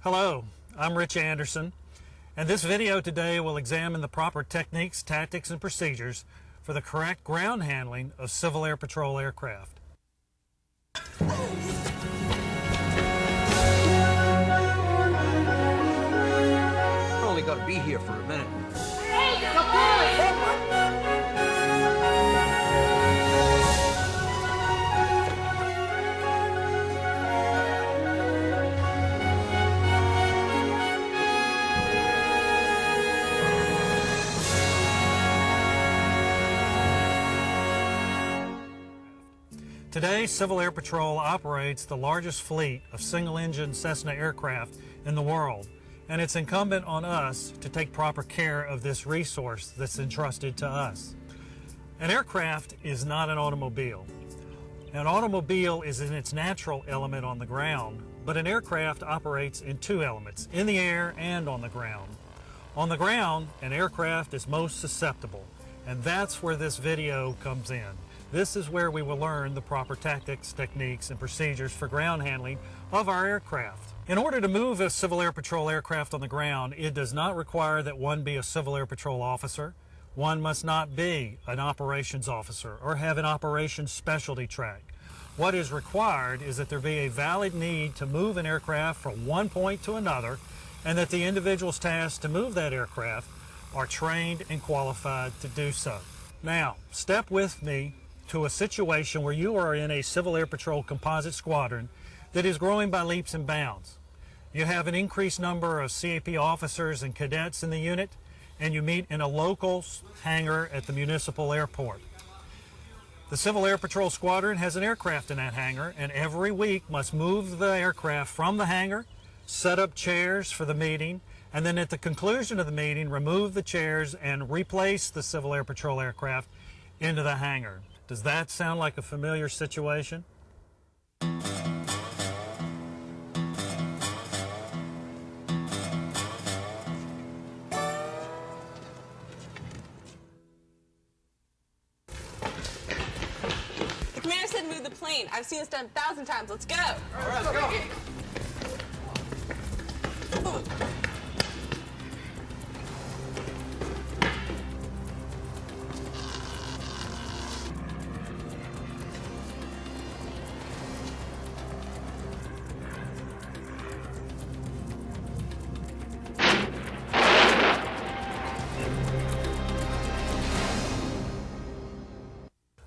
Hello, I'm Rich Anderson, and this video today will examine the proper techniques, tactics, and procedures for the correct ground handling of Civil Air Patrol aircraft. I only got to be here for a minute. Today, Civil Air Patrol operates the largest fleet of single-engine Cessna aircraft in the world, and it's incumbent on us to take proper care of this resource that's entrusted to us. An aircraft is not an automobile. An automobile is in its natural element on the ground, but an aircraft operates in two elements, in the air and on the ground. On the ground, an aircraft is most susceptible, and that's where this video comes in. This is where we will learn the proper tactics, techniques, and procedures for ground handling of our aircraft. In order to move a Civil Air Patrol aircraft on the ground, it does not require that one be a Civil Air Patrol officer. One must not be an operations officer or have an operations specialty track. What is required is that there be a valid need to move an aircraft from one point to another, and that the individuals tasked to move that aircraft are trained and qualified to do so. Now, step with me to a situation where you are in a Civil Air Patrol composite squadron that is growing by leaps and bounds. You have an increased number of CAP officers and cadets in the unit, and you meet in a local hangar at the municipal airport. The Civil Air Patrol squadron has an aircraft in that hangar, and every week must move the aircraft from the hangar, set up chairs for the meeting, and then at the conclusion of the meeting, remove the chairs and replace the Civil Air Patrol aircraft into the hangar. Does that sound like a familiar situation? The commander said move the plane. I've seen this done 1,000 times. Let's go. All right, let's go.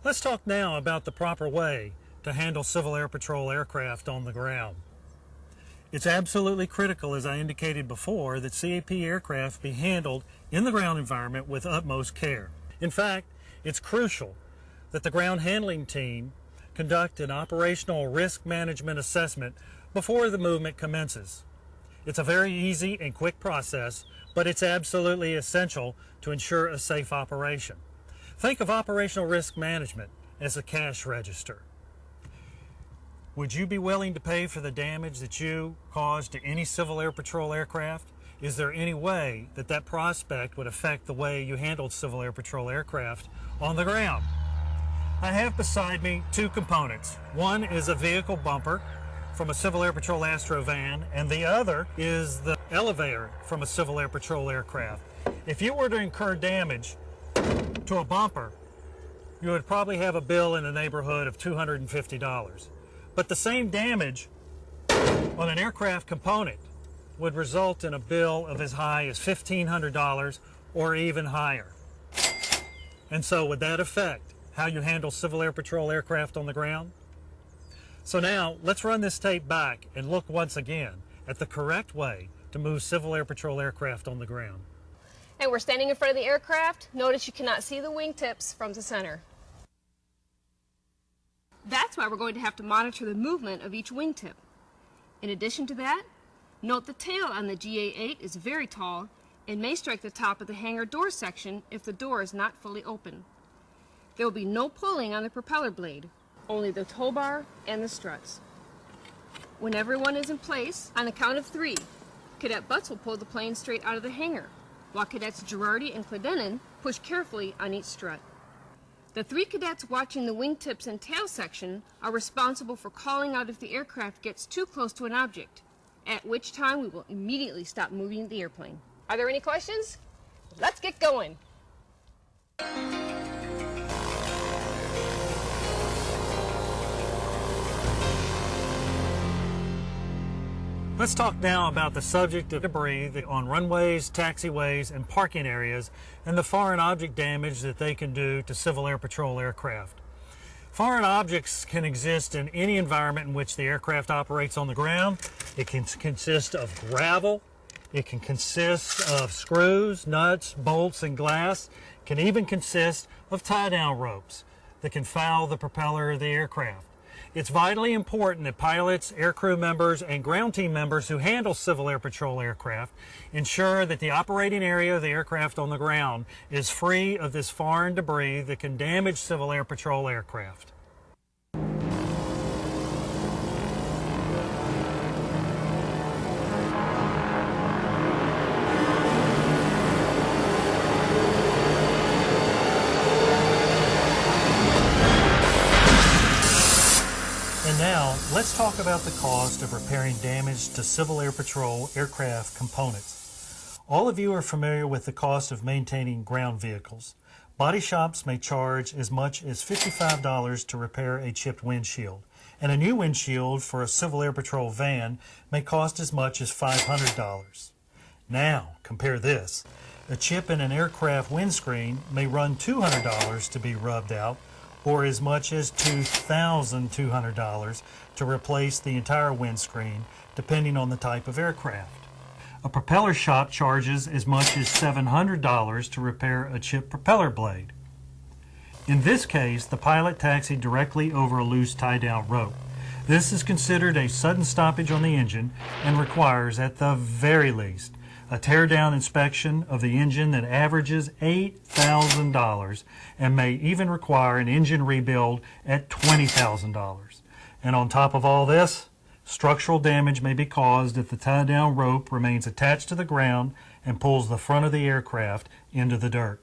Let's talk now about the proper way to handle Civil Air Patrol aircraft on the ground. It's absolutely critical, as I indicated before, that CAP aircraft be handled in the ground environment with utmost care. In fact, it's crucial that the ground handling team conduct an operational risk management assessment before the movement commences. It's a very easy and quick process, but it's absolutely essential to ensure a safe operation. Think of operational risk management as a cash register. Would you be willing to pay for the damage that you caused to any Civil Air Patrol aircraft? Is there any way that that prospect would affect the way you handled Civil Air Patrol aircraft on the ground? I have beside me two components. One is a vehicle bumper from a Civil Air Patrol Astrovan, and the other is the elevator from a Civil Air Patrol aircraft. If you were to incur damage to a bumper, you would probably have a bill in the neighborhood of $250. But the same damage on an aircraft component would result in a bill of as high as $1,500 or even higher. And so would that affect how you handle Civil Air Patrol aircraft on the ground? So now let's run this tape back and look once again at the correct way to move Civil Air Patrol aircraft on the ground. And we're standing in front of the aircraft. Notice you cannot see the wingtips from the center. That's why we're going to have to monitor the movement of each wingtip. In addition to that, note the tail on the GA-8 is very tall and may strike the top of the hangar door section if the door is not fully open. There will be no pulling on the propeller blade, only the tow bar and the struts. When everyone is in place, on the count of 3, Cadet Butts will pull the plane straight out of the hangar, while Cadets Girardi and Clendenin push carefully on each strut. The 3 cadets watching the wingtips and tail section are responsible for calling out if the aircraft gets too close to an object. at which time we will immediately stop moving the airplane. Are there any questions? Let's get going. Let's talk now about the subject of debris on runways, taxiways, and parking areas, and the foreign object damage that they can do to Civil Air Patrol aircraft. Foreign objects can exist in any environment in which the aircraft operates on the ground. It can consist of gravel. It can consist of screws, nuts, bolts, and glass. It can even consist of tie-down ropes that can foul the propeller of the aircraft. It's vitally important that pilots, aircrew members, and ground team members who handle Civil Air Patrol aircraft ensure that the operating area of the aircraft on the ground is free of this foreign debris that can damage Civil Air Patrol aircraft. And now, let's talk about the cost of repairing damage to Civil Air Patrol aircraft components. All of you are familiar with the cost of maintaining ground vehicles. Body shops may charge as much as $55 to repair a chipped windshield, and a new windshield for a Civil Air Patrol van may cost as much as $500. Now, compare this. A chip in an aircraft windscreen may run $200 to be rubbed out, or as much as $2,200 to replace the entire windscreen, depending on the type of aircraft. A propeller shop charges as much as $700 to repair a chipped propeller blade. In this case, the pilot taxied directly over a loose tie-down rope. This is considered a sudden stoppage on the engine and requires, at the very least, a tear-down inspection of the engine that averages $8,000 and may even require an engine rebuild at $20,000. And on top of all this, structural damage may be caused if the tie-down rope remains attached to the ground and pulls the front of the aircraft into the dirt.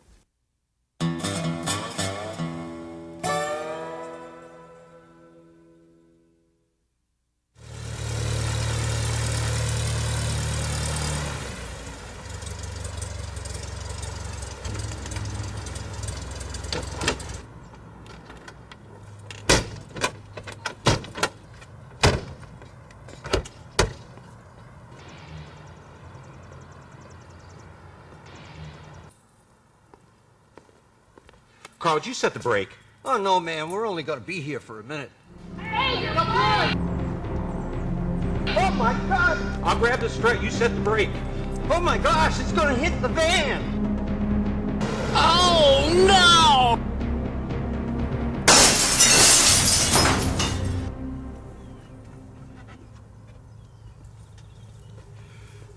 Carl, would you set the brake? Oh, no, man. We're only going to be here for a minute. Hey, come on! Oh, my God! I'll grab the strut. You set the brake. Oh, my gosh. It's going to hit the van. Oh, no!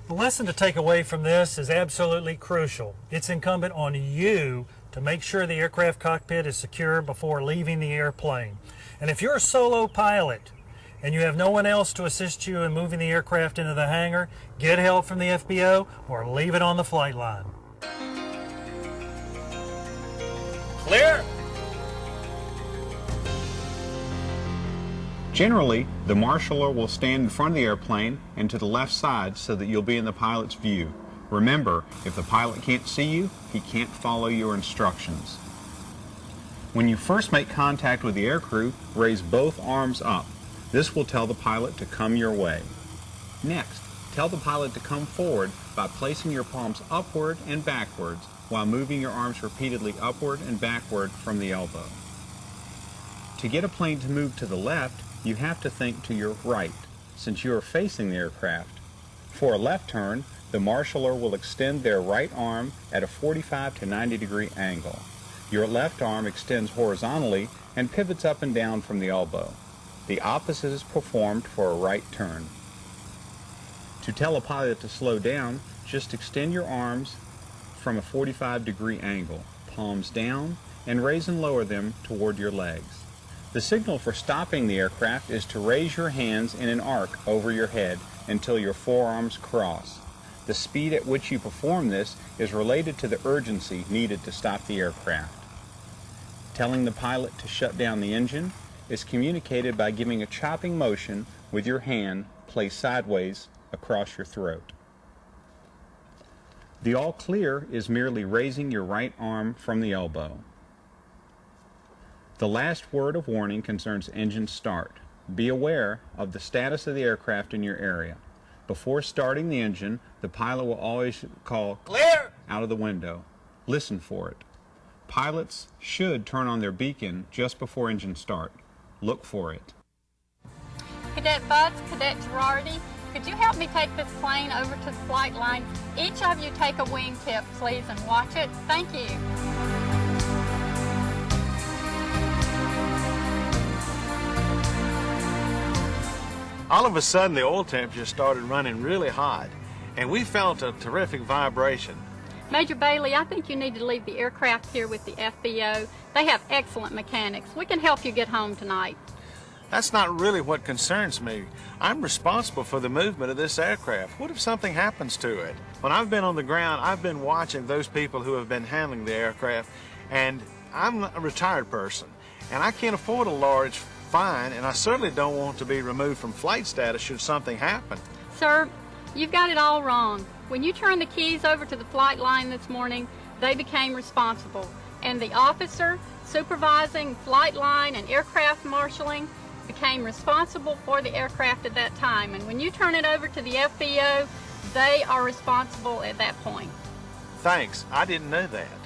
The lesson to take away from this is absolutely crucial. It's incumbent on you to make sure the aircraft cockpit is secure before leaving the airplane. And if you're a solo pilot and you have no one else to assist you in moving the aircraft into the hangar, get help from the FBO or leave it on the flight line. Clear! Generally, the marshaller will stand in front of the airplane and to the left side so that you'll be in the pilot's view. Remember, if the pilot can't see you, he can't follow your instructions. When you first make contact with the aircrew, raise both arms up. This will tell the pilot to come your way. Next, tell the pilot to come forward by placing your palms upward and backwards while moving your arms repeatedly upward and backward from the elbow. To get a plane to move to the left, you have to think to your right, since you are facing the aircraft. For a left turn, the marshaller will extend their right arm at a 45 to 90 degree angle. Your left arm extends horizontally and pivots up and down from the elbow. The opposite is performed for a right turn. To tell a pilot to slow down, just extend your arms from a 45 degree angle, palms down, and raise and lower them toward your legs. The signal for stopping the aircraft is to raise your hands in an arc over your head until your forearms cross. The speed at which you perform this is related to the urgency needed to stop the aircraft. Telling the pilot to shut down the engine is communicated by giving a chopping motion with your hand placed sideways across your throat. The all clear is merely raising your right arm from the elbow. The last word of warning concerns engine start. Be aware of the status of the aircraft in your area. Before starting the engine, the pilot will always call Clear! out of the window. Listen for it. Pilots should turn on their beacon just before engine start. Look for it. Cadet Butts, Cadet Girardi, could you help me take this plane over to the flight line? Each of you take a wingtip, please, and watch it. Thank you. All of a sudden, the oil temperature started running really hot, and we felt a terrific vibration. Major Bailey, I think you need to leave the aircraft here with the FBO. They have excellent mechanics. We can help you get home tonight. That's not really what concerns me. I'm responsible for the movement of this aircraft. What if something happens to it? When I've been on the ground, I've been watching those people who have been handling the aircraft, and I'm a retired person, and I can't afford a large fine, and I certainly don't want to be removed from flight status should something happen. Sir, you've got it all wrong. When you turned the keys over to the flight line this morning, they became responsible. And the officer supervising flight line and aircraft marshaling became responsible for the aircraft at that time. And when you turn it over to the FBO, they are responsible at that point. Thanks. I didn't know that.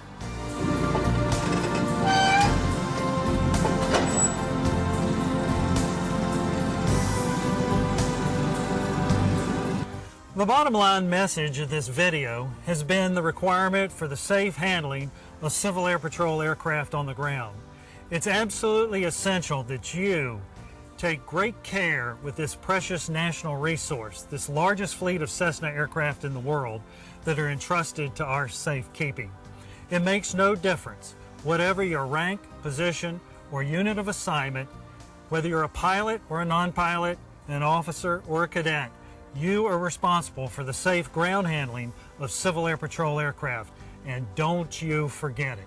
The bottom line message of this video has been the requirement for the safe handling of Civil Air Patrol aircraft on the ground. It's absolutely essential that you take great care with this precious national resource, this largest fleet of Cessna aircraft in the world that are entrusted to our safekeeping. It makes no difference, whatever your rank, position, or unit of assignment, whether you're a pilot or a non-pilot, an officer or a cadet, you are responsible for the safe ground handling of Civil Air Patrol aircraft, and don't you forget it.